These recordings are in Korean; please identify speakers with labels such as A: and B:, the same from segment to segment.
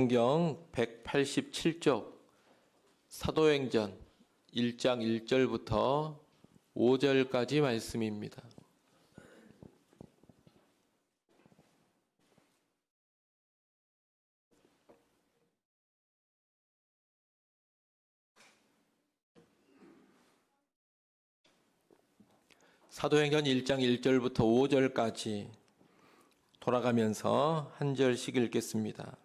A: 성경 187쪽 사도행전 1장 1절부터 5절까지 말씀입니다. 사도행전 1장 1절부터 5절까지 돌아가면서 한 절씩 읽겠습니다.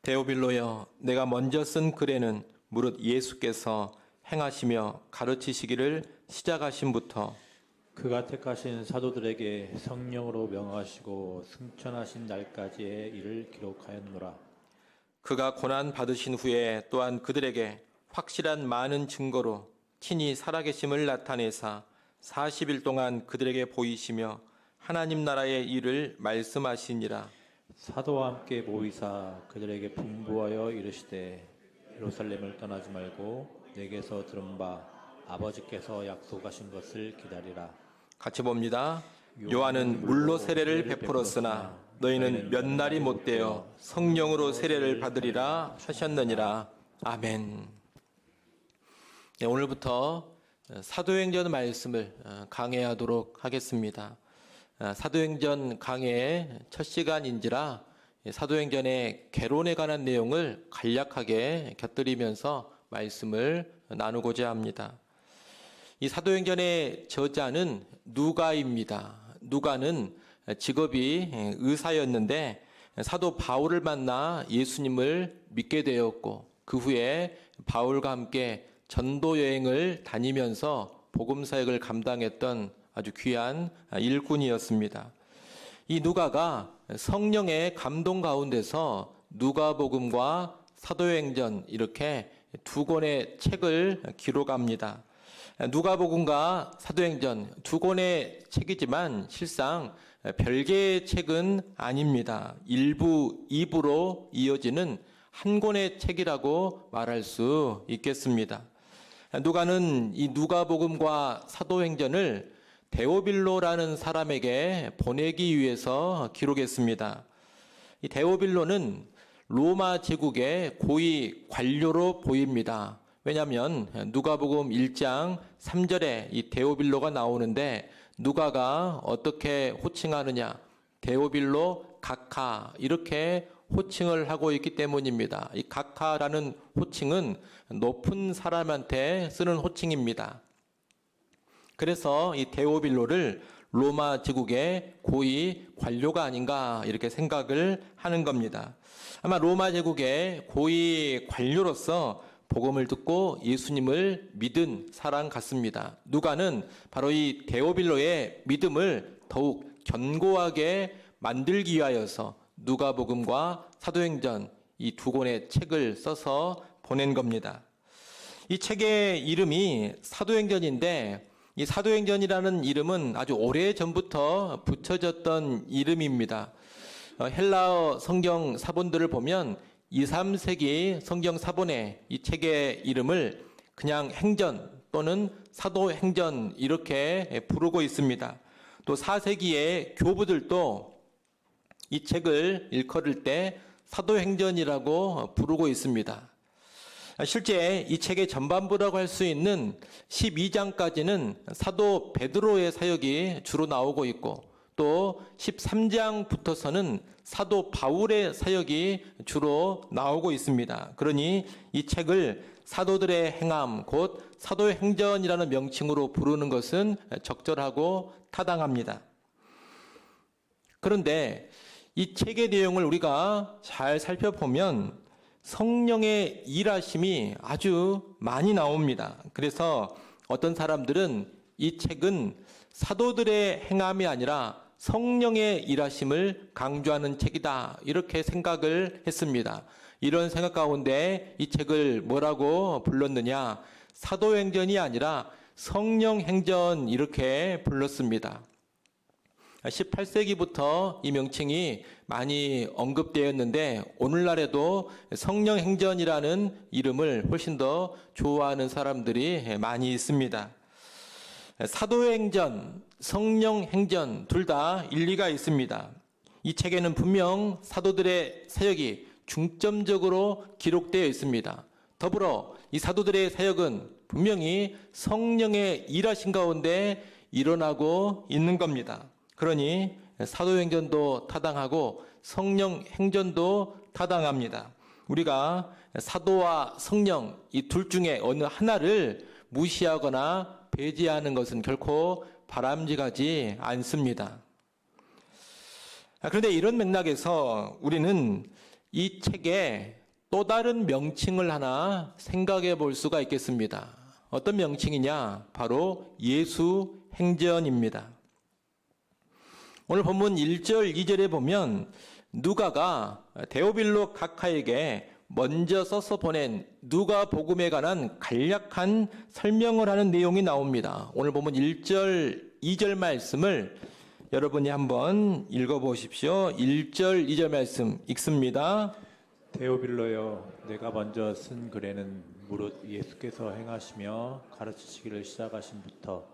A: 데오빌로여, 내가 먼저 쓴 글에는 무릇 예수께서 행하시며 가르치시기를 시작하심부터
B: 그가 택하신 사도들에게 성령으로 명하시고 승천하신 날까지의 일을 기록하였노라.
A: 그가 고난 받으신 후에 또한 그들에게 확실한 많은 증거로 친히 살아계심을 나타내사 40일 동안 그들에게 보이시며 하나님 나라의 일을 말씀하시니라.
B: 사도와 함께 모이사 그들에게 분부하여 이르시되 예루살렘을 떠나지 말고 내게서 들은 바 아버지께서 약속하신 것을 기다리라.
A: 같이 봅니다. 요한은 물로 세례를 베풀었으나 너희는 몇 날이 못되어 성령으로 세례를 받으리라 하셨느니라. 아멘. 네, 오늘부터 사도행전 말씀을 강해하도록 하겠습니다. 사도행전 강해의 첫 시간인지라 사도행전의 개론에 관한 내용을 간략하게 곁들이면서 말씀을 나누고자 합니다. 이 사도행전의 저자는 누가입니다. 누가는 직업이 의사였는데 사도 바울을 만나 예수님을 믿게 되었고 그 후에 바울과 함께 전도 여행을 다니면서 복음 사역을 감당했던 아주 귀한 일꾼이었습니다. 이 누가가 성령의 감동 가운데서 누가복음과 사도행전 이렇게 두 권의 책을 기록합니다. 누가복음과 사도행전 두 권의 책이지만 실상 별개의 책은 아닙니다. 1부, 2부로 이어지는 한 권의 책이라고 말할 수 있겠습니다. 누가는 이 누가복음과 사도행전을 데오빌로라는 사람에게 보내기 위해서 기록했습니다. 이 데오빌로는 로마 제국의 고위 관료로 보입니다. 왜냐하면 누가복음 1장 3절에 이 데오빌로가 나오는데 누가가 어떻게 호칭하느냐? 데오빌로 각하 이렇게 호칭을 하고 있기 때문입니다. 이 각하라는 호칭은 높은 사람한테 쓰는 호칭입니다. 그래서 이 데오빌로를 로마 제국의 고위 관료가 아닌가 이렇게 생각을 하는 겁니다. 아마 로마 제국의 고위 관료로서 복음을 듣고 예수님을 믿은 사람 같습니다. 누가는 바로 이 데오빌로의 믿음을 더욱 견고하게 만들기 위하여서 누가복음과 사도행전 이 두 권의 책을 써서 보낸 겁니다. 이 책의 이름이 사도행전인데 이 사도행전이라는 이름은 아주 오래전부터 붙여졌던 이름입니다. 헬라어 성경 사본들을 보면 2, 3세기 성경 사본에 이 책의 이름을 그냥 행전 또는 사도행전 이렇게 부르고 있습니다. 또 4세기의 교부들도 이 책을 일컬을 때 사도행전이라고 부르고 있습니다. 실제 이 책의 전반부라고 할 수 있는 12장까지는 사도 베드로의 사역이 주로 나오고 있고 또 13장부터서는 사도 바울의 사역이 주로 나오고 있습니다. 그러니 이 책을 사도들의 행함 곧 사도행전이라는 명칭으로 부르는 것은 적절하고 타당합니다. 그런데 이 책의 내용을 우리가 잘 살펴보면 성령의 일하심이 아주 많이 나옵니다. 그래서 어떤 사람들은 이 책은 사도들의 행함이 아니라 성령의 일하심을 강조하는 책이다 이렇게 생각을 했습니다. 이런 생각 가운데 이 책을 뭐라고 불렀느냐? 사도행전이 아니라 성령행전 이렇게 불렀습니다. 18세기부터 이 명칭이 많이 언급되었는데 오늘날에도 성령행전이라는 이름을 훨씬 더 좋아하는 사람들이 많이 있습니다. 사도행전, 성령행전 둘 다 일리가 있습니다. 이 책에는 분명 사도들의 사역이 중점적으로 기록되어 있습니다. 더불어 이 사도들의 사역은 분명히 성령의 일하신 가운데 일어나고 있는 겁니다. 그러니 사도행전도 타당하고 성령 행전도 타당합니다. 우리가 사도와 성령 이 둘 중에 어느 하나를 무시하거나 배제하는 것은 결코 바람직하지 않습니다. 그런데 이런 맥락에서 우리는 이 책에 또 다른 명칭을 하나 생각해 볼 수가 있겠습니다. 어떤 명칭이냐? 바로 예수 행전입니다. 오늘 본문 1절, 2절에 보면 누가가 데오빌로 각하에게 먼저 써서 보낸 누가복음에 관한 간략한 설명을 하는 내용이 나옵니다. 오늘 본문 1절, 2절 말씀을 여러분이 한번 읽어보십시오. 1절, 2절 말씀 읽습니다.
B: 데오빌로여, 내가 먼저 쓴 글에는 무릇 예수께서 행하시며 가르치시기를 시작하신부터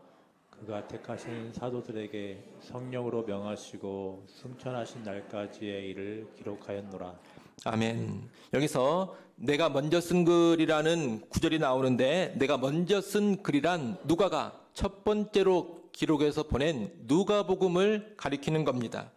B: 그가 택하신 사도들에게 성령으로 명하시고 승천하신 날까지의 일을 기록하였노라.
A: 아멘. 여기서 내가 먼저 쓴 글이라는 구절이 나오는데, 내가 먼저 쓴 글이란 누가가 첫 번째로 기록해서 보낸 누가복음을 가리키는 겁니다.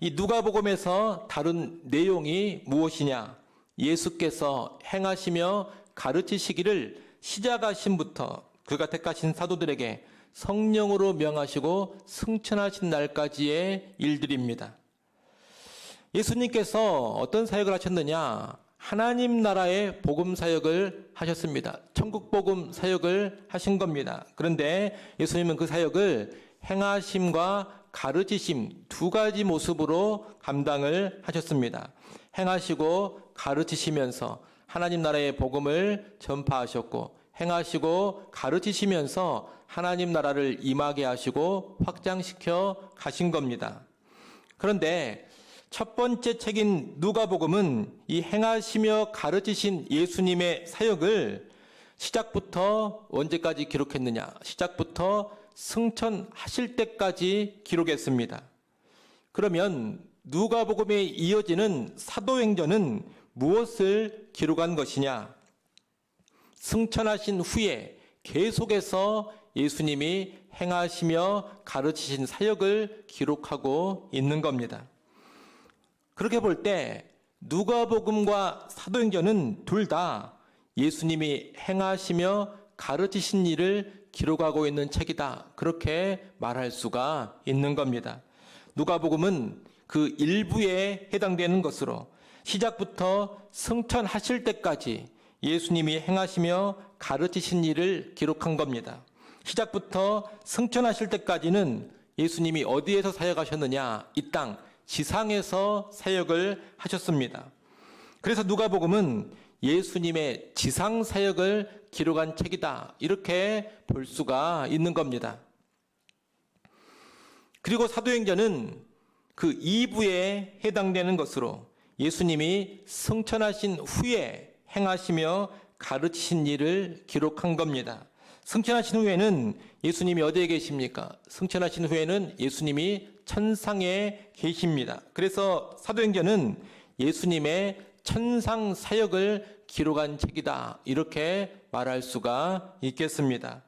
A: 이 누가복음에서 다룬 내용이 무엇이냐? 예수께서 행하시며 가르치시기를 시작하신부터 그가 택하신 사도들에게 성령으로 명하시고 승천하신 날까지의 일들입니다. 예수님께서 어떤 사역을 하셨느냐? 하나님 나라의 복음 사역을 하셨습니다. 천국 복음 사역을 하신 겁니다. 그런데 예수님은 그 사역을 행하심과 가르치심 두 가지 모습으로 감당을 하셨습니다. 행하시고 가르치시면서 하나님 나라의 복음을 전파하셨고, 행하시고 가르치시면서 하나님 나라를 임하게 하시고 확장시켜 가신 겁니다. 그런데 첫 번째 책인 누가복음은 이 행하시며 가르치신 예수님의 사역을 시작부터 언제까지 기록했느냐? 시작부터 승천하실 때까지 기록했습니다. 그러면 누가복음에 이어지는 사도행전은 무엇을 기록한 것이냐? 승천하신 후에 계속해서 예수님이 행하시며 가르치신 사역을 기록하고 있는 겁니다. 그렇게 볼 때 누가복음과 사도행전은 둘 다 예수님이 행하시며 가르치신 일을 기록하고 있는 책이다, 그렇게 말할 수가 있는 겁니다. 누가복음은 그 일부에 해당되는 것으로 시작부터 승천하실 때까지 예수님이 행하시며 가르치신 일을 기록한 겁니다. 시작부터 승천하실 때까지는 예수님이 어디에서 사역하셨느냐? 이 땅 지상에서 사역을 하셨습니다. 그래서 누가복음은 예수님의 지상 사역을 기록한 책이다, 이렇게 볼 수가 있는 겁니다. 그리고 사도행전은 그 2부에 해당되는 것으로 예수님이 승천하신 후에 행하시며 가르치신 일을 기록한 겁니다. 승천하신 후에는 예수님이 어디에 계십니까? 승천하신 후에는 예수님이 천상에 계십니다. 그래서 사도행전은 예수님의 천상 사역을 기록한 책이다, 이렇게 말할 수가 있겠습니다.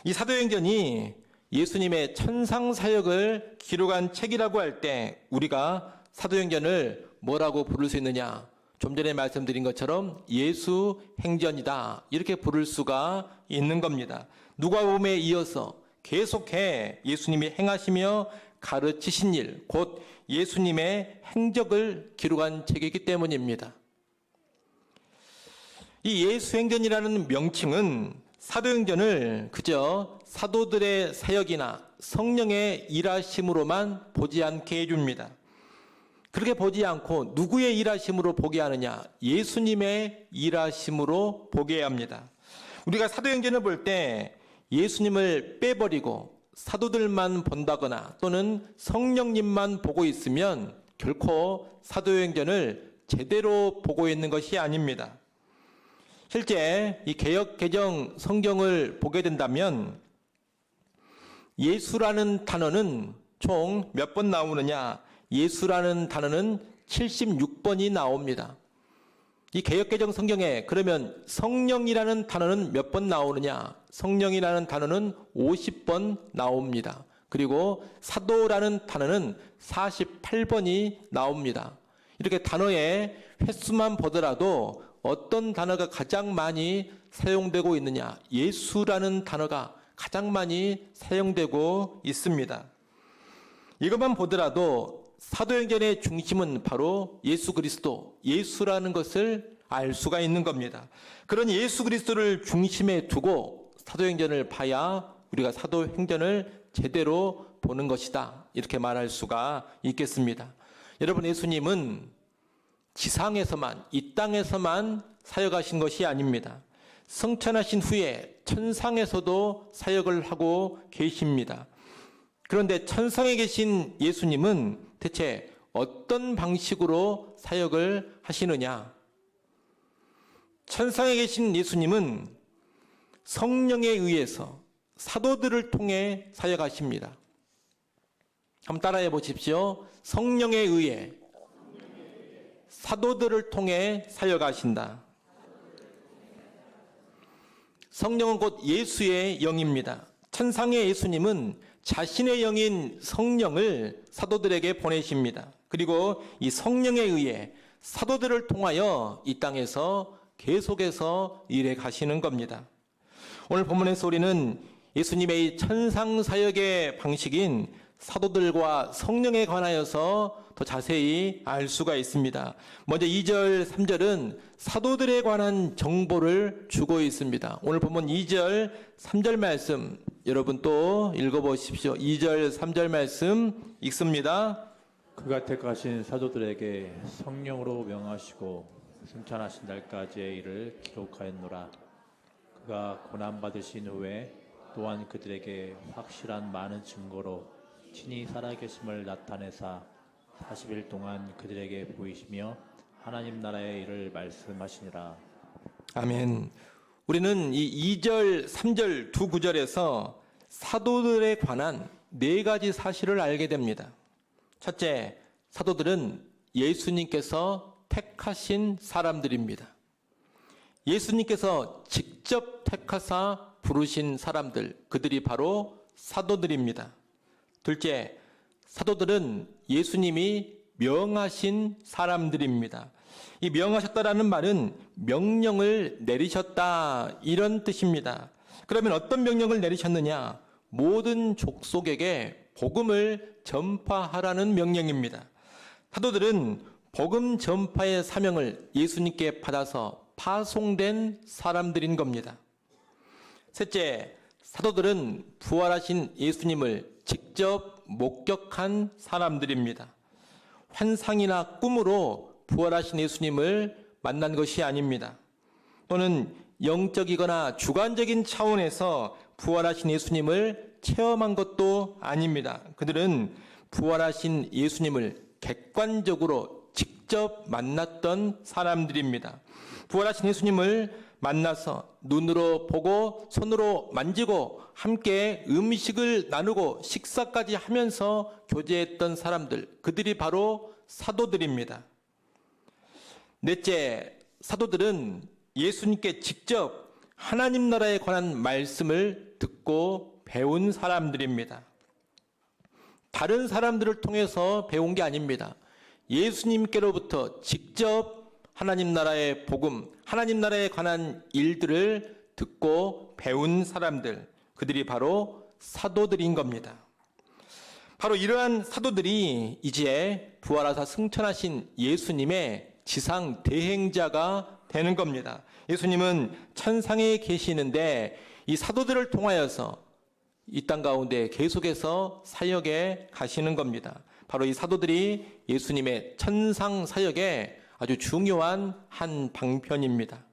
A: 이 사도행전이 예수님의 천상 사역을 기록한 책이라고 할 때 우리가 사도행전을 뭐라고 부를 수 있느냐? 좀 전에 말씀드린 것처럼 예수 행전이다, 이렇게 부를 수가 있는 겁니다. 누가복음에 이어서 계속해 예수님이 행하시며 가르치신 일, 곧 예수님의 행적을 기록한 책이기 때문입니다. 이 예수행전이라는 명칭은 사도행전을 그저 사도들의 사역이나 성령의 일하심으로만 보지 않게 해줍니다. 그렇게 보지 않고 누구의 일하심으로 보게 하느냐? 예수님의 일하심으로 보게 합니다. 우리가 사도행전을 볼 때 예수님을 빼버리고 사도들만 본다거나 또는 성령님만 보고 있으면 결코 사도행전을 제대로 보고 있는 것이 아닙니다. 실제 이 개역 개정 성경을 보게 된다면 예수라는 단어는 총 몇 번 나오느냐? 예수라는 단어는 76번이 나옵니다. 이 개역개정 성경에 그러면 성령이라는 단어는 몇 번 나오느냐? 성령이라는 단어는 50번 나옵니다. 그리고 사도라는 단어는 48번이 나옵니다. 이렇게 단어의 횟수만 보더라도 어떤 단어가 가장 많이 사용되고 있느냐? 예수라는 단어가 가장 많이 사용되고 있습니다. 이것만 보더라도 사도행전의 중심은 바로 예수 그리스도, 예수라는 것을 알 수가 있는 겁니다. 그런 예수 그리스도를 중심에 두고 사도행전을 봐야 우리가 사도행전을 제대로 보는 것이다, 이렇게 말할 수가 있겠습니다. 여러분, 예수님은 지상에서만, 이 땅에서만 사역하신 것이 아닙니다. 승천하신 후에 천상에서도 사역을 하고 계십니다. 그런데 천상에 계신 예수님은 대체 어떤 방식으로 사역을 하시느냐? 천상에 계신 예수님은 성령에 의해서 사도들을 통해 사역하십니다. 한번 따라해 보십시오. 성령에 의해 사도들을 통해 사역하신다. 성령은 곧 예수의 영입니다. 천상의 예수님은 자신의 영인 성령을 사도들에게 보내십니다. 그리고 이 성령에 의해 사도들을 통하여 이 땅에서 계속해서 일해 가시는 겁니다. 오늘 본문에서 우리는 예수님의 이 천상 사역의 방식인 사도들과 성령에 관하여서 더 자세히 알 수가 있습니다. 먼저 2절, 3절은 사도들에 관한 정보를 주고 있습니다. 오늘 본문 2절, 3절 말씀 여러분 또 읽어보십시오. 2절, 3절 말씀 읽습니다.
B: 그가 택하신 사도들에게 성령으로 명하시고 승천하신 날까지의 일을 기록하였노라. 그가 고난받으신 후에 또한 그들에게 확실한 많은 증거로 친히 살아계심을 나타내사 40일 동안 그들에게 보이시며 하나님 나라의 일을 말씀하시니라.
A: 아멘. 우리는 이 2절, 3절 두 구절에서 사도들에 관한 네 가지 사실을 알게 됩니다. 첫째, 사도들은 예수님께서 택하신 사람들입니다. 예수님께서 직접 택하사 부르신 사람들, 그들이 바로 사도들입니다. 둘째, 사도들은 예수님이 명하신 사람들입니다. 이 명하셨다라는 말은 명령을 내리셨다, 이런 뜻입니다. 그러면 어떤 명령을 내리셨느냐? 모든 족속에게 복음을 전파하라는 명령입니다. 사도들은 복음 전파의 사명을 예수님께 받아서 파송된 사람들인 겁니다. 셋째, 사도들은 부활하신 예수님을 직접 목격한 사람들입니다. 환상이나 꿈으로 부활하신 예수님을 만난 것이 아닙니다. 또는 영적이거나 주관적인 차원에서 부활하신 예수님을 체험한 것도 아닙니다. 그들은 부활하신 예수님을 객관적으로 직접 만났던 사람들입니다. 부활하신 예수님을 만나서 눈으로 보고 손으로 만지고 함께 음식을 나누고 식사까지 하면서 교제했던 사람들, 그들이 바로 사도들입니다. 넷째, 사도들은 예수님께 직접 하나님 나라에 관한 말씀을 듣고 배운 사람들입니다. 다른 사람들을 통해서 배운 게 아닙니다. 예수님께로부터 직접 하나님 나라의 복음, 하나님 나라에 관한 일들을 듣고 배운 사람들, 그들이 바로 사도들인 겁니다. 바로 이러한 사도들이 이제 부활하사 승천하신 예수님의 지상 대행자가 되는 겁니다. 예수님은 천상에 계시는데 이 사도들을 통하여서 이 땅 가운데 계속해서 사역에 가시는 겁니다. 바로 이 사도들이 예수님의 천상 사역에 아주 중요한 한 방편입니다.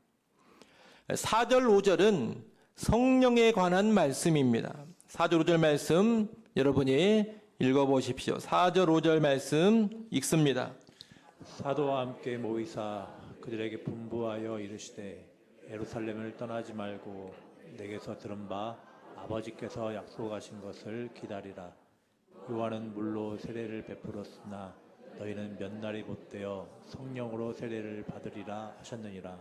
A: 4절, 5절은 성령에 관한 말씀입니다. 4절, 5절 말씀 여러분이 읽어보십시오. 4절, 5절 말씀 읽습니다.
B: 사도와 함께 모이사 그들에게 분부하여 이르시되 예루살렘을 떠나지 말고 내게서 들은 바 아버지께서 약속하신 것을 기다리라. 요한은 물로 세례를 베풀었으나 너희는 몇 날이 못되어 성령으로 세례를 받으리라 하셨느니라.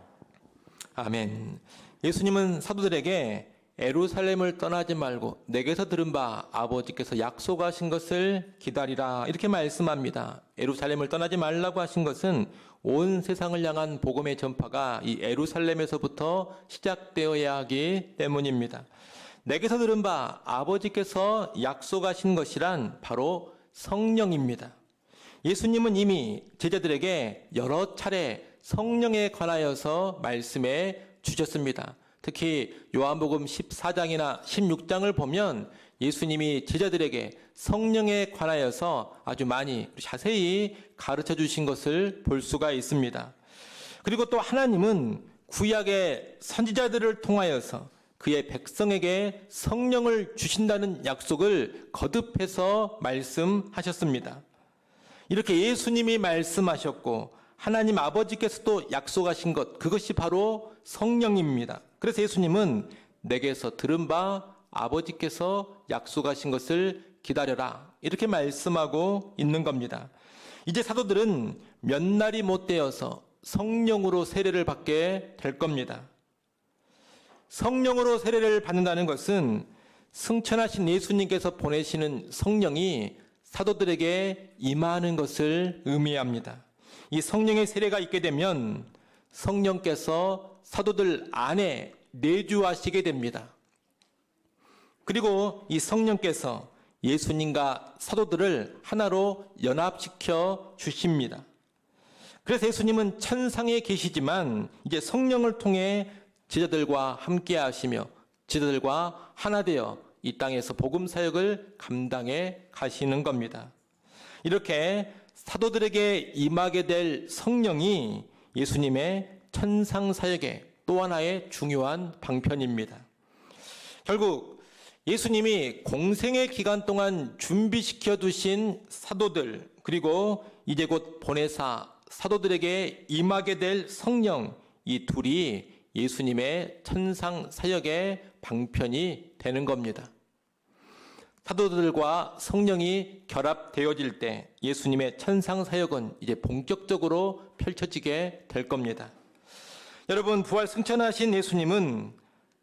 A: 아멘. 예수님은 사도들에게 예루살렘을 떠나지 말고 내게서 들은 바 아버지께서 약속하신 것을 기다리라 이렇게 말씀합니다. 예루살렘을 떠나지 말라고 하신 것은 온 세상을 향한 복음의 전파가 이 예루살렘에서부터 시작되어야 하기 때문입니다. 내게서 들은 바 아버지께서 약속하신 것이란 바로 성령입니다. 예수님은 이미 제자들에게 여러 차례 성령에 관하여서 말씀해 주셨습니다. 특히 요한복음 14장이나 16장을 보면 예수님이 제자들에게 성령에 관하여서 아주 많이 자세히 가르쳐 주신 것을 볼 수가 있습니다. 그리고 또 하나님은 구약의 선지자들을 통하여서 그의 백성에게 성령을 주신다는 약속을 거듭해서 말씀하셨습니다. 이렇게 예수님이 말씀하셨고 하나님 아버지께서도 약속하신 것, 그것이 바로 성령입니다. 그래서 예수님은 내게서 들은 바 아버지께서 약속하신 것을 기다려라 이렇게 말씀하고 있는 겁니다. 이제 사도들은 몇 날이 못 되어서 성령으로 세례를 받게 될 겁니다. 성령으로 세례를 받는다는 것은 승천하신 예수님께서 보내시는 성령이 사도들에게 임하는 것을 의미합니다. 이 성령의 세례가 있게 되면 성령께서 사도들 안에 내주하시게 됩니다. 그리고 이 성령께서 예수님과 사도들을 하나로 연합시켜 주십니다. 그래서 예수님은 천상에 계시지만 이제 성령을 통해 제자들과 함께 하시며 제자들과 하나 되어 이 땅에서 복음 사역을 감당해 가시는 겁니다. 이렇게 사도들에게 임하게 될 성령이 예수님의 천상 사역의 또 하나의 중요한 방편입니다. 결국 예수님이 공생의 기간 동안 준비시켜 두신 사도들 그리고 이제 곧 보내사 사도들에게 임하게 될 성령 이 둘이 예수님의 천상 사역의 방편이 되는 겁니다. 사도들과 성령이 결합되어질 때 예수님의 천상 사역은 이제 본격적으로 펼쳐지게 될 겁니다. 여러분, 부활 승천하신 예수님은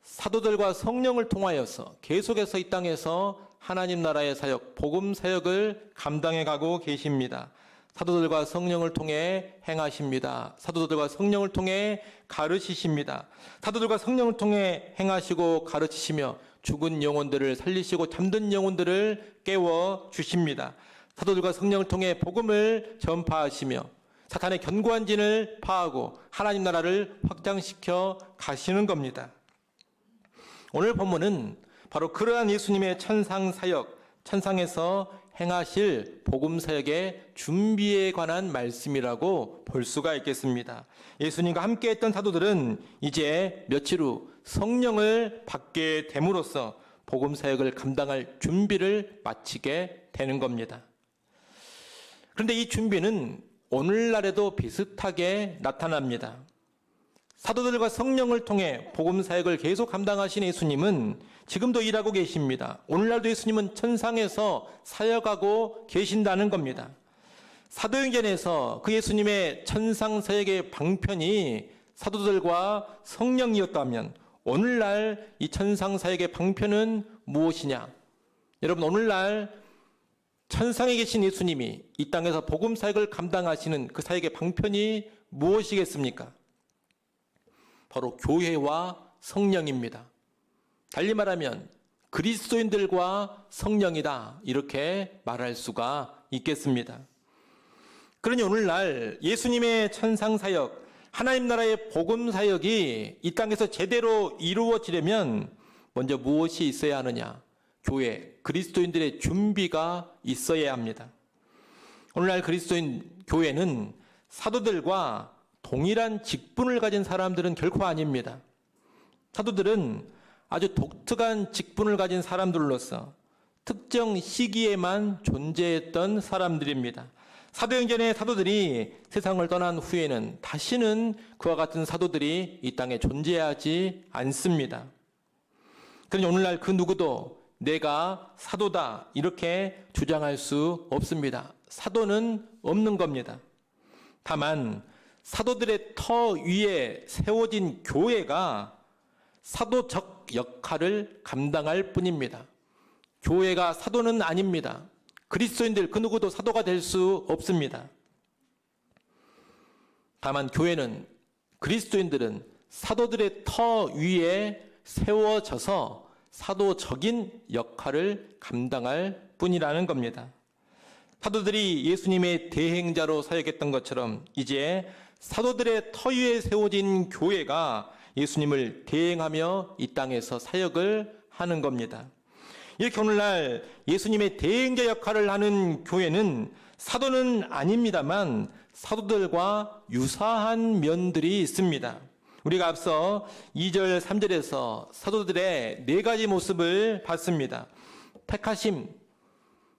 A: 사도들과 성령을 통하여서 계속해서 이 땅에서 하나님 나라의 사역, 복음 사역을 감당해 가고 계십니다. 사도들과 성령을 통해 행하십니다. 사도들과 성령을 통해 가르치십니다. 사도들과 성령을 통해 행하시고 가르치시며 죽은 영혼들을 살리시고 잠든 영혼들을 깨워 주십니다. 사도들과 성령을 통해 복음을 전파하시며 사탄의 견고한 진을 파하고 하나님 나라를 확장시켜 가시는 겁니다. 오늘 본문은 바로 그러한 예수님의 천상 사역, 천상에서 행하실 복음 사역의 준비에 관한 말씀이라고 볼 수가 있겠습니다. 예수님과 함께 했던 사도들은 이제 며칠 후 성령을 받게 됨으로써 복음 사역을 감당할 준비를 마치게 되는 겁니다. 그런데 이 준비는 오늘날에도 비슷하게 나타납니다. 사도들과 성령을 통해 복음 사역을 계속 감당하신 예수님은 지금도 일하고 계십니다. 오늘날도 예수님은 천상에서 사역하고 계신다는 겁니다. 사도행전에서 그 예수님의 천상 사역의 방편이 사도들과 성령이었다면 오늘날 이 천상 사역의 방편은 무엇이냐? 여러분, 오늘날 천상에 계신 예수님이 이 땅에서 복음 사역을 감당하시는 그 사역의 방편이 무엇이겠습니까? 바로 교회와 성령입니다. 달리 말하면 그리스도인들과 성령이다 이렇게 말할 수가 있겠습니다. 그러니 오늘날 예수님의 천상 사역, 하나님 나라의 복음 사역이 이 땅에서 제대로 이루어지려면 먼저 무엇이 있어야 하느냐? 교회, 그리스도인들의 준비가 있어야 합니다. 오늘날 그리스도인 교회는 사도들과 동일한 직분을 가진 사람들은 결코 아닙니다. 사도들은 아주 독특한 직분을 가진 사람들로서 특정 시기에만 존재했던 사람들입니다. 사도행전의 사도들이 세상을 떠난 후에는 다시는 그와 같은 사도들이 이 땅에 존재하지 않습니다. 그러니 오늘날 그 누구도 내가 사도다 이렇게 주장할 수 없습니다. 사도는 없는 겁니다. 다만 사도들의 터 위에 세워진 교회가 사도적 역할을 감당할 뿐입니다. 교회가 사도는 아닙니다. 그리스도인들 그 누구도 사도가 될 수 없습니다. 다만 교회는, 그리스도인들은 사도들의 터 위에 세워져서 사도적인 역할을 감당할 뿐이라는 겁니다. 사도들이 예수님의 대행자로 사역했던 것처럼 이제 사도들의 터 위에 세워진 교회가 예수님을 대행하며 이 땅에서 사역을 하는 겁니다. 이렇게 오늘날 예수님의 대행자 역할을 하는 교회는 사도는 아닙니다만 사도들과 유사한 면들이 있습니다. 우리가 앞서 2절, 3절에서 사도들의 4가지 모습을 봤습니다. 택하심,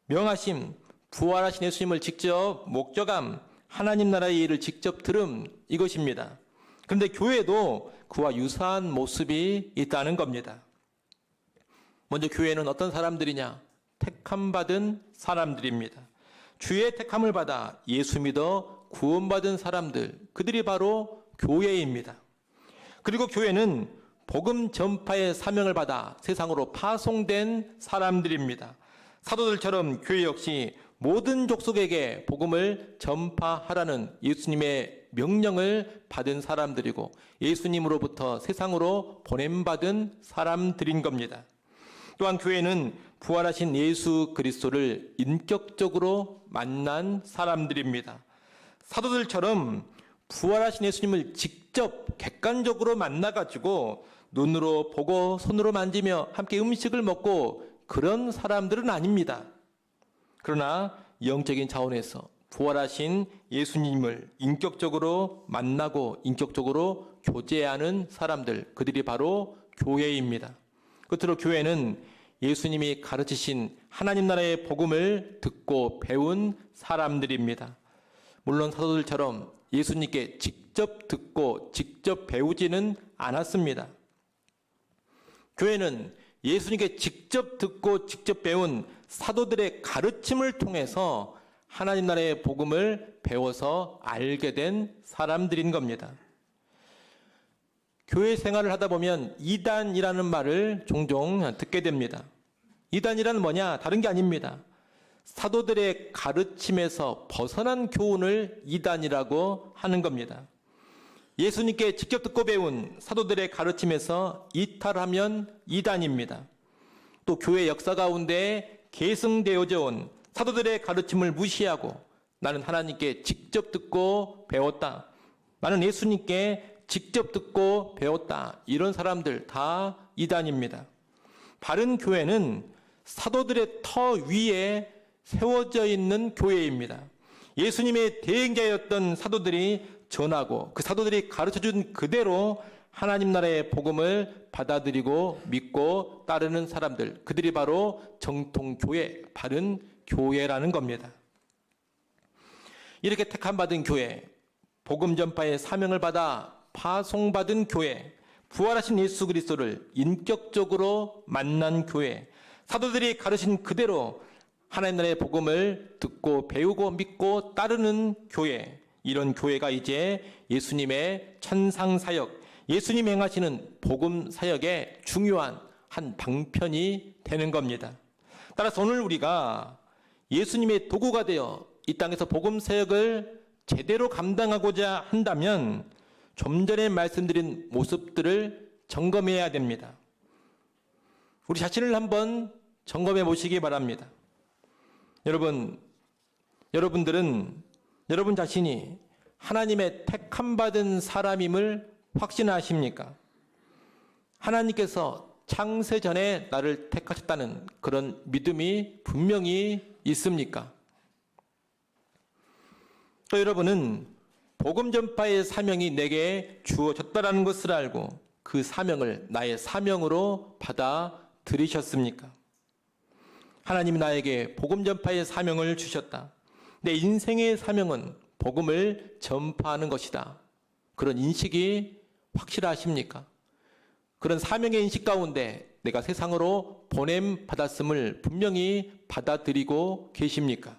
A: 명하심, 부활하신 예수님을 직접 목격함, 하나님 나라의 일을 직접 들음, 이것입니다. 그런데 교회도 그와 유사한 모습이 있다는 겁니다. 먼저 교회는 어떤 사람들이냐? 택함받은 사람들입니다. 주의 택함을 받아 예수 믿어 구원받은 사람들, 그들이 바로 교회입니다. 그리고 교회는 복음 전파의 사명을 받아 세상으로 파송된 사람들입니다. 사도들처럼 교회 역시 모든 족속에게 복음을 전파하라는 예수님의 명령을 받은 사람들이고 예수님으로부터 세상으로 보냄받은 사람들인 겁니다. 또한 교회는 부활하신 예수 그리스도를 인격적으로 만난 사람들입니다. 사도들처럼 부활하신 예수님을 직접 객관적으로 만나가지고 눈으로 보고 손으로 만지며 함께 음식을 먹고 그런 사람들은 아닙니다. 그러나 영적인 차원에서 부활하신 예수님을 인격적으로 만나고 인격적으로 교제하는 사람들, 그들이 바로 교회입니다. 끝으로 교회는 예수님이 가르치신 하나님 나라의 복음을 듣고 배운 사람들입니다. 물론 사도들처럼 예수님께 직접 듣고 직접 배우지는 않았습니다. 교회는 예수님께 직접 듣고 직접 배운 사도들의 가르침을 통해서 하나님 나라의 복음을 배워서 알게 된 사람들인 겁니다. 교회 생활을 하다 보면 이단이라는 말을 종종 듣게 됩니다. 이단이란 뭐냐? 다른 게 아닙니다. 사도들의 가르침에서 벗어난 교훈을 이단이라고 하는 겁니다. 예수님께 직접 듣고 배운 사도들의 가르침에서 이탈하면 이단입니다. 또 교회 역사 가운데 계승되어져 온 사도들의 가르침을 무시하고 나는 하나님께 직접 듣고 배웠다, 나는 예수님께 직접 듣고 배웠다, 이런 사람들 다 이단입니다. 바른 교회는 사도들의 터 위에 세워져 있는 교회입니다. 예수님의 대행자였던 사도들이 전하고 그 사도들이 가르쳐준 그대로 하나님 나라의 복음을 받아들이고 믿고 따르는 사람들, 그들이 바로 정통교회, 바른 교회라는 겁니다. 이렇게 택함받은 교회, 복음 전파의 사명을 받아 파송받은 교회, 부활하신 예수 그리스도를 인격적으로 만난 교회, 사도들이 가르친 그대로 하나님 나라의 복음을 듣고 배우고 믿고 따르는 교회, 이런 교회가 이제 예수님의 천상사역, 예수님 행하시는 복음 사역의 중요한 한 방편이 되는 겁니다. 따라서 오늘 우리가 예수님의 도구가 되어 이 땅에서 복음 사역을 제대로 감당하고자 한다면 좀 전에 말씀드린 모습들을 점검해야 됩니다. 우리 자신을 한번 점검해 보시기 바랍니다. 여러분들은 여러분 자신이 하나님의 택함받은 사람임을 확신하십니까? 하나님께서 창세 전에 나를 택하셨다는 그런 믿음이 분명히 있습니까? 또 여러분은 복음 전파의 사명이 내게 주어졌다는 것을 알고 그 사명을 나의 사명으로 받아들이셨습니까? 하나님이 나에게 복음 전파의 사명을 주셨다. 내 인생의 사명은 복음을 전파하는 것이다. 그런 인식이 확실하십니까? 그런 사명의 인식 가운데 내가 세상으로 보냄 받았음을 분명히 받아들이고 계십니까?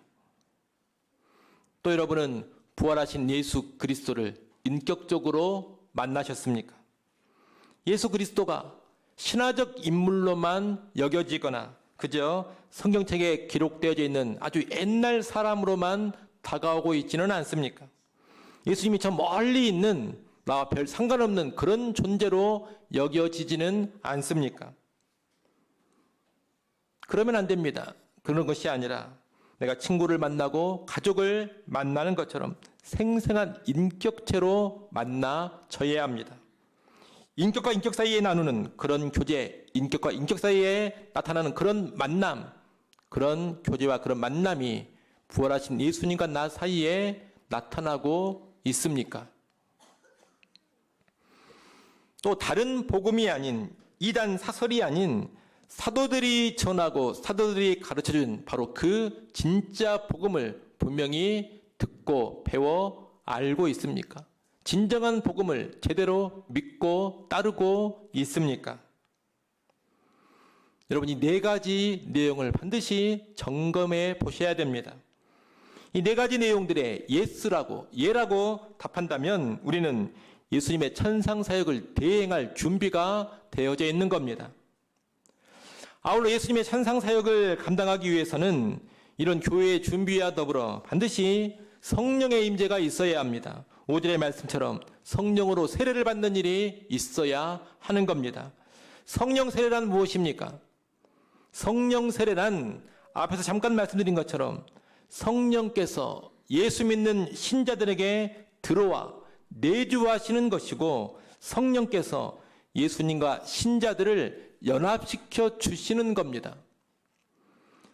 A: 또 여러분은 부활하신 예수 그리스도를 인격적으로 만나셨습니까? 예수 그리스도가 신화적 인물로만 여겨지거나 그저 성경책에 기록되어져 있는 아주 옛날 사람으로만 다가오고 있지는 않습니까? 예수님이 저 멀리 있는 나와 별 상관없는 그런 존재로 여겨지지는 않습니까? 그러면 안 됩니다. 그런 것이 아니라 내가 친구를 만나고 가족을 만나는 것처럼 생생한 인격체로 만나져야 합니다. 인격과 인격 사이에 나누는 그런 교제, 인격과 인격 사이에 나타나는 그런 만남, 그런 교제와 그런 만남이 부활하신 예수님과 나 사이에 나타나고 있습니까? 또 다른 복음이 아닌 이단 사설이 아닌 사도들이 전하고 사도들이 가르쳐준 바로 그 진짜 복음을 분명히 듣고 배워 알고 있습니까? 진정한 복음을 제대로 믿고 따르고 있습니까? 여러분, 이 네 가지 내용을 반드시 점검해 보셔야 됩니다. 이 네 가지 내용들의 예라고 답한다면 우리는 예수님의 천상 사역을 대행할 준비가 되어져 있는 겁니다. 아울러 예수님의 천상 사역을 감당하기 위해서는 이런 교회의 준비와 더불어 반드시 성령의 임재가 있어야 합니다. 5절의 말씀처럼 성령으로 세례를 받는 일이 있어야 하는 겁니다. 성령 세례란 무엇입니까? 성령 세례란 앞에서 잠깐 말씀드린 것처럼 성령께서 예수 믿는 신자들에게 들어와 내주하시는 것이고 성령께서 예수님과 신자들을 연합시켜 주시는 겁니다.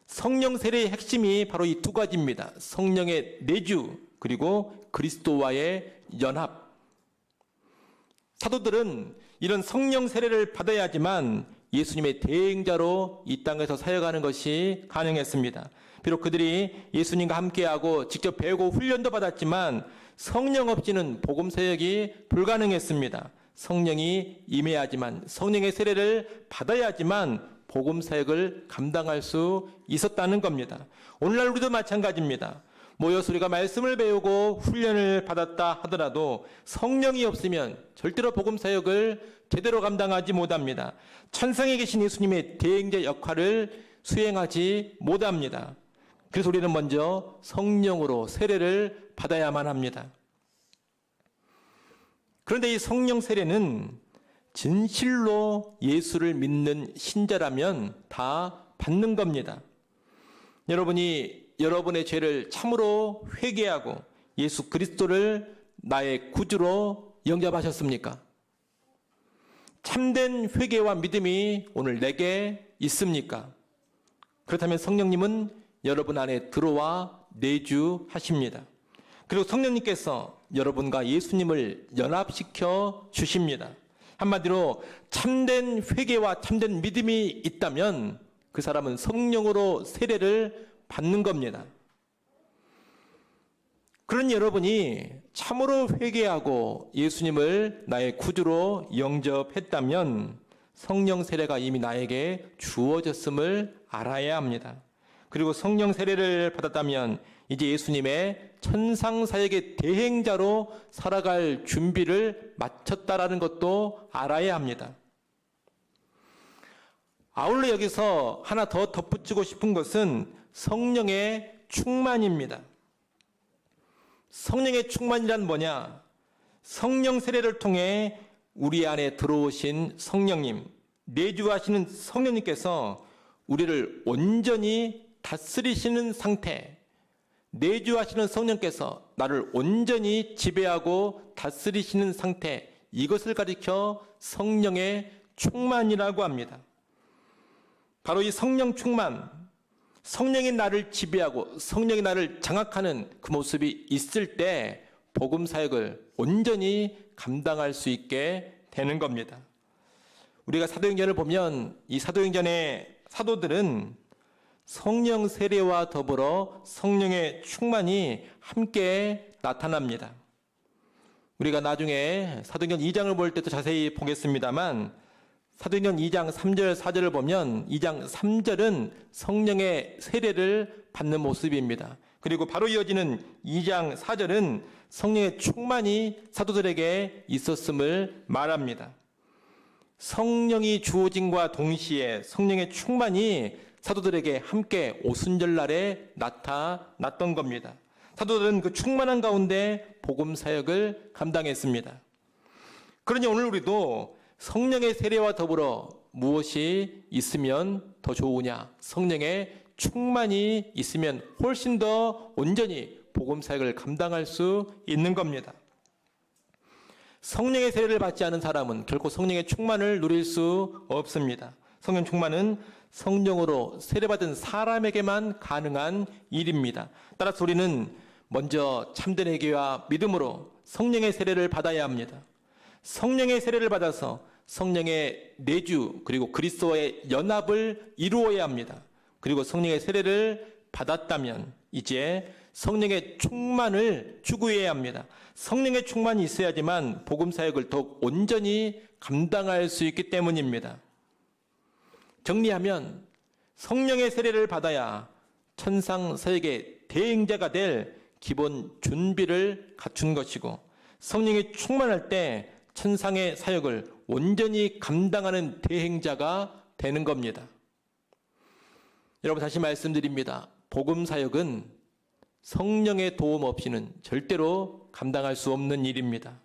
A: 성령 세례의 핵심이 바로 이 두 가지입니다. 성령의 내주 그리고 그리스도와의 연합. 사도들은 이런 성령 세례를 받아야지만 예수님의 대행자로 이 땅에서 사역하는 것이 가능했습니다. 비록 그들이 예수님과 함께하고 직접 배우고 훈련도 받았지만 성령 없이는 복음 사역이 불가능했습니다. 성령이 임해야지만, 성령의 세례를 받아야지만 복음 사역을 감당할 수 있었다는 겁니다. 오늘날 우리도 마찬가지입니다. 모여서 우리가 말씀을 배우고 훈련을 받았다 하더라도 성령이 없으면 절대로 복음 사역을 제대로 감당하지 못합니다. 천상에 계신 예수님의 대행자 역할을 수행하지 못합니다. 그래서 우리는 먼저 성령으로 세례를 받아야만 합니다. 그런데 이 성령 세례는 진실로 예수를 믿는 신자라면 다 받는 겁니다. 여러분이 여러분의 죄를 참으로 회개하고 예수 그리스도를 나의 구주로 영접하셨습니까? 참된 회개와 믿음이 오늘 내게 있습니까? 그렇다면 성령님은 여러분 안에 들어와 내주하십니다. 그리고 성령님께서 여러분과 예수님을 연합시켜 주십니다. 한마디로 참된 회개와 참된 믿음이 있다면 그 사람은 성령으로 세례를 받는 겁니다. 그런 여러분이 참으로 회개하고 예수님을 나의 구주로 영접했다면 성령 세례가 이미 나에게 주어졌음을 알아야 합니다. 그리고 성령 세례를 받았다면 이제 예수님의 천상 사역의 대행자로 살아갈 준비를 마쳤다라는 것도 알아야 합니다. 아울러 여기서 하나 더 덧붙이고 싶은 것은 성령의 충만입니다. 성령의 충만이란 뭐냐? 성령 세례를 통해 우리 안에 들어오신 성령님, 내주하시는 성령님께서 우리를 온전히 다스리시는 상태, 내주하시는 성령께서 나를 온전히 지배하고 다스리시는 상태, 이것을 가리켜 성령의 충만이라고 합니다. 바로 이 성령 충만, 성령이 나를 지배하고 성령이 나를 장악하는 그 모습이 있을 때 복음 사역을 온전히 감당할 수 있게 되는 겁니다. 우리가 사도행전을 보면 이 사도행전의 사도들은 성령 세례와 더불어 성령의 충만이 함께 나타납니다. 우리가 나중에 사도행전 2장을 볼 때 또 자세히 보겠습니다만 사도행전 2장 3절 4절을 보면 2장 3절은 성령의 세례를 받는 모습입니다. 그리고 바로 이어지는 2장 4절은 성령의 충만이 사도들에게 있었음을 말합니다. 성령이 주어짐과 동시에 성령의 충만이 사도들에게 함께 오순절날에 나타났던 겁니다. 사도들은 그 충만한 가운데 복음 사역을 감당했습니다. 그러니 오늘 우리도 성령의 세례와 더불어 무엇이 있으면 더 좋으냐? 성령의 충만이 있으면 훨씬 더 온전히 복음 사역을 감당할 수 있는 겁니다. 성령의 세례를 받지 않은 사람은 결코 성령의 충만을 누릴 수 없습니다. 성령 충만은 성령으로 세례받은 사람에게만 가능한 일입니다. 따라서 우리는 먼저 참된 회개와 믿음으로 성령의 세례를 받아야 합니다. 성령의 세례를 받아서 성령의 내주 그리고 그리스도와의 연합을 이루어야 합니다. 그리고 성령의 세례를 받았다면 이제 성령의 충만을 추구해야 합니다. 성령의 충만이 있어야지만 복음 사역을 더욱 온전히 감당할 수 있기 때문입니다. 정리하면 성령의 세례를 받아야 천상 사역의 대행자가 될 기본 준비를 갖춘 것이고, 성령이 충만할 때 천상의 사역을 온전히 감당하는 대행자가 되는 겁니다. 여러분, 다시 말씀드립니다. 복음 사역은 성령의 도움 없이는 절대로 감당할 수 없는 일입니다.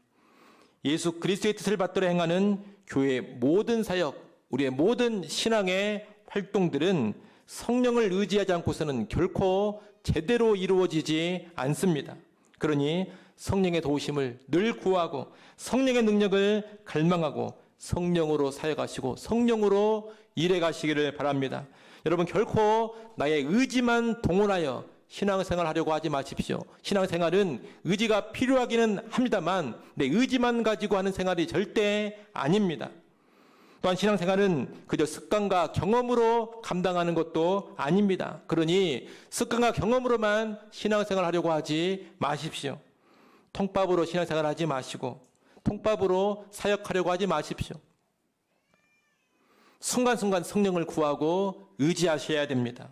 A: 예수 그리스도의 뜻을 받들어 행하는 교회의 모든 사역, 우리의 모든 신앙의 활동들은 성령을 의지하지 않고서는 결코 제대로 이루어지지 않습니다. 그러니 성령의 도우심을 늘 구하고 성령의 능력을 갈망하고 성령으로 사역하시고 성령으로 일해 가시기를 바랍니다. 여러분, 결코 나의 의지만 동원하여 신앙생활 하려고 하지 마십시오. 신앙생활은 의지가 필요하기는 합니다만 내 의지만 가지고 하는 생활이 절대 아닙니다. 또한 신앙생활은 그저 습관과 경험으로 감당하는 것도 아닙니다. 그러니 습관과 경험으로만 신앙생활 하려고 하지 마십시오. 통밥으로 신앙생활 하지 마시고 통밥으로 사역하려고 하지 마십시오. 순간순간 성령을 구하고 의지하셔야 됩니다.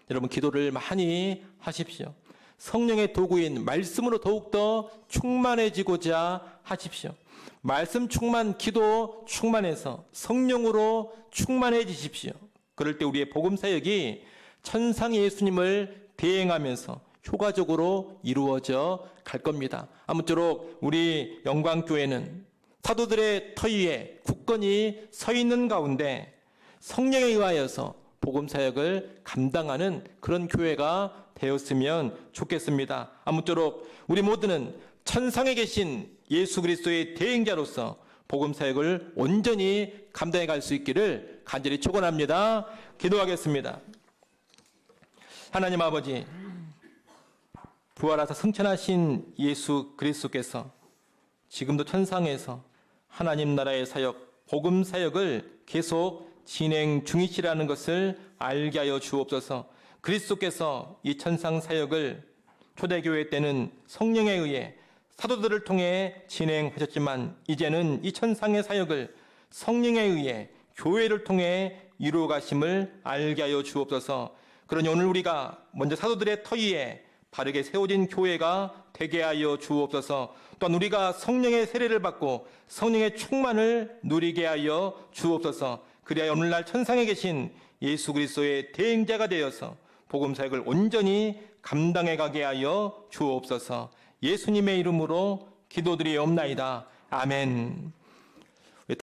A: 여러분, 기도를 많이 하십시오. 성령의 도구인 말씀으로 더욱더 충만해지고자 하십시오. 말씀 충만, 기도 충만해서 성령으로 충만해지십시오. 그럴 때 우리의 복음 사역이 천상의 예수님을 대행하면서 효과적으로 이루어져 갈 겁니다. 아무쪼록 우리 영광교회는 사도들의 터 위에 굳건히 서 있는 가운데 성령에 의하여서 복음 사역을 감당하는 그런 교회가 되었으면 좋겠습니다. 아무쪼록 우리 모두는 천상에 계신 예수 그리스도의 대행자로서 복음 사역을 온전히 감당해 갈 수 있기를 간절히 축원합니다. 기도하겠습니다. 하나님 아버지, 부활하사 승천하신 예수 그리스도께서 지금도 천상에서 하나님 나라의 사역, 복음 사역을 계속 진행 중이시라는 것을 알게 하여 주옵소서. 그리스도께서 이 천상 사역을 초대교회 때는 성령에 의해 사도들을 통해 진행하셨지만 이제는 이 천상의 사역을 성령에 의해 교회를 통해 이루어 가심을 알게 하여 주옵소서. 그러니 오늘 우리가 먼저 사도들의 터 위에 바르게 세워진 교회가 되게 하여 주옵소서. 또한 우리가 성령의 세례를 받고 성령의 충만을 누리게 하여 주옵소서. 그리하여 오늘날 천상에 계신 예수 그리스도의 대행자가 되어서 복음 사역을 온전히 감당해 가게 하여 주옵소서. 예수님의 이름으로 기도드리옵나이다. 아멘.